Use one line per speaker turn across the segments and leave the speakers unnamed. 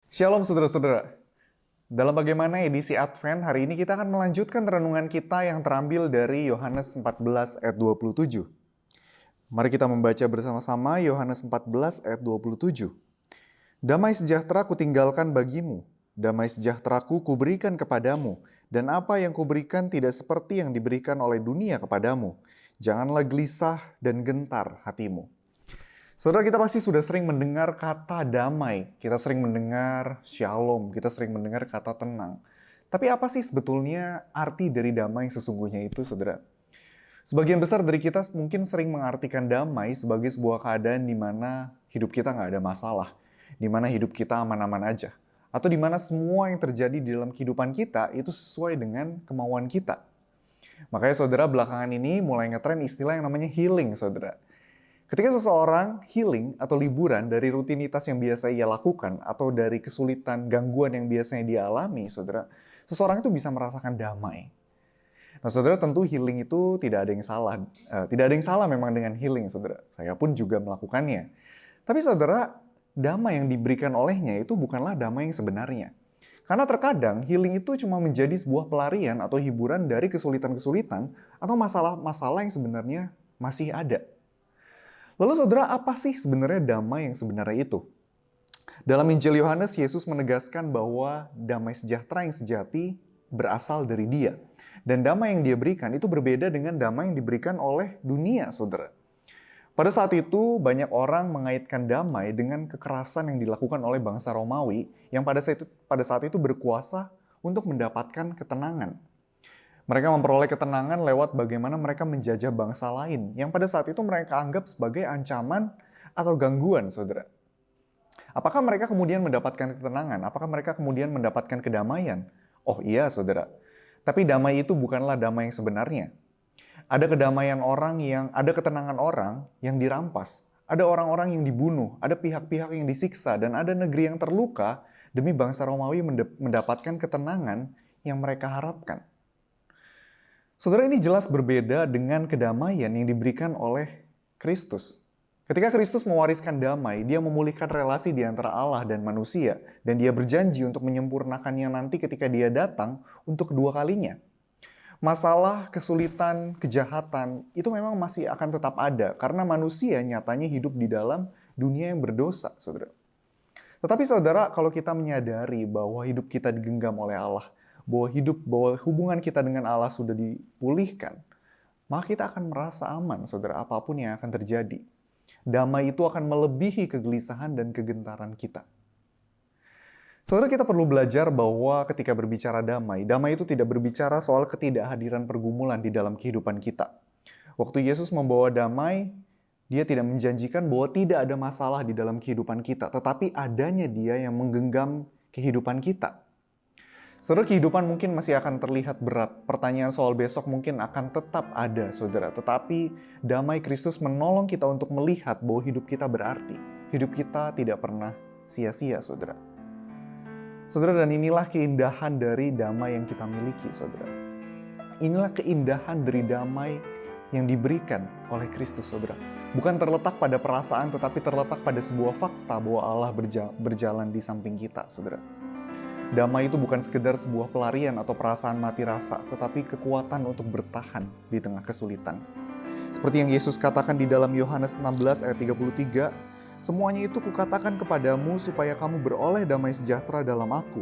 Shalom saudara-saudara. Dalam bagaimana edisi Advent, hari ini kita akan melanjutkan renungan kita yang terambil dari Yohanes 14 ayat 27. Mari kita membaca bersama-sama Yohanes 14 ayat 27. Damai sejahtera kutinggalkan bagimu, damai sejahteraku kuberikan kepadamu, dan apa yang kuberikan tidak seperti yang diberikan oleh dunia kepadamu. Janganlah gelisah dan gentar hatimu. Saudara, kita pasti sudah sering mendengar kata damai, kita sering mendengar shalom, kita sering mendengar kata tenang. Tapi apa sih sebetulnya arti dari damai sesungguhnya itu, saudara? Sebagian besar dari kita mungkin sering mengartikan damai sebagai sebuah keadaan di mana hidup kita nggak ada masalah, di mana hidup kita aman-aman aja, atau di mana semua yang terjadi di dalam kehidupan kita itu sesuai dengan kemauan kita. Makanya saudara, belakangan ini mulai ngetren istilah yang namanya healing, saudara. Ketika seseorang healing atau liburan dari rutinitas yang biasa ia lakukan atau dari kesulitan, gangguan yang biasanya dia alami, saudara, seseorang itu bisa merasakan damai. Nah, saudara, tentu healing itu tidak ada yang salah. Tidak ada yang salah memang dengan healing, saudara. Saya pun juga melakukannya. Tapi saudara, damai yang diberikan olehnya itu bukanlah damai yang sebenarnya. Karena terkadang healing itu cuma menjadi sebuah pelarian atau hiburan dari kesulitan-kesulitan atau masalah-masalah yang sebenarnya masih ada. Lalu saudara, apa sih sebenarnya damai yang sebenarnya itu? Dalam Injil Yohanes, Yesus menegaskan bahwa damai sejahtera yang sejati berasal dari Dia. Dan damai yang Dia berikan itu berbeda dengan damai yang diberikan oleh dunia, saudara. Pada saat itu, banyak orang mengaitkan damai dengan kekerasan yang dilakukan oleh bangsa Romawi yang pada saat itu berkuasa untuk mendapatkan ketenangan. Mereka memperoleh ketenangan lewat bagaimana mereka menjajah bangsa lain yang pada saat itu mereka anggap sebagai ancaman atau gangguan, saudara. Apakah mereka kemudian mendapatkan ketenangan? Apakah mereka kemudian mendapatkan kedamaian? Oh iya, saudara. Tapi damai itu bukanlah damai yang sebenarnya. Ada ada ketenangan orang yang dirampas. Ada orang-orang yang dibunuh, ada pihak-pihak yang disiksa, dan ada negeri yang terluka demi bangsa Romawi mendapatkan ketenangan yang mereka harapkan. Saudara, ini jelas berbeda dengan kedamaian yang diberikan oleh Kristus. Ketika Kristus mewariskan damai, dia memulihkan relasi di antara Allah dan manusia, dan dia berjanji untuk menyempurnakannya nanti ketika dia datang untuk kedua kalinya. Masalah, kesulitan, kejahatan, itu memang masih akan tetap ada, karena manusia nyatanya hidup di dalam dunia yang berdosa, saudara. Tetapi saudara, kalau kita menyadari bahwa hidup kita digenggam oleh Allah, bahwa hubungan kita dengan Allah sudah dipulihkan, maka kita akan merasa aman, saudara, apapun yang akan terjadi. Damai itu akan melebihi kegelisahan dan kegentaran kita. Saudara, kita perlu belajar bahwa ketika berbicara damai itu tidak berbicara soal ketidakhadiran pergumulan di dalam kehidupan kita. Waktu Yesus membawa damai, Dia tidak menjanjikan bahwa tidak ada masalah di dalam kehidupan kita, tetapi adanya Dia yang menggenggam kehidupan kita. Saudara, kehidupan mungkin masih akan terlihat berat. Pertanyaan soal besok mungkin akan tetap ada, saudara. Tetapi damai Kristus menolong kita untuk melihat bahwa hidup kita berarti. Hidup kita tidak pernah sia-sia, saudara. Saudara, dan inilah keindahan dari damai yang kita miliki, saudara. Inilah keindahan dari damai yang diberikan oleh Kristus, saudara. Bukan terletak pada perasaan, tetapi terletak pada sebuah fakta bahwa Allah berjalan di samping kita, saudara. Damai itu bukan sekedar sebuah pelarian atau perasaan mati rasa, tetapi kekuatan untuk bertahan di tengah kesulitan. Seperti yang Yesus katakan di dalam Yohanes 16 ayat 33, "Semuanya itu kukatakan kepadamu supaya kamu beroleh damai sejahtera dalam Aku.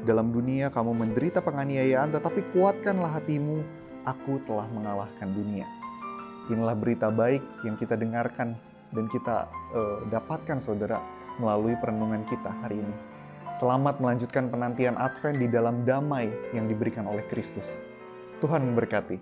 Dalam dunia kamu menderita penganiayaan, tetapi kuatkanlah hatimu, Aku telah mengalahkan dunia." Inilah berita baik yang kita dengarkan dan kita dapatkan, saudara, melalui perenungan kita hari ini. Selamat melanjutkan penantian Advent di dalam damai yang diberikan oleh Kristus. Tuhan memberkati.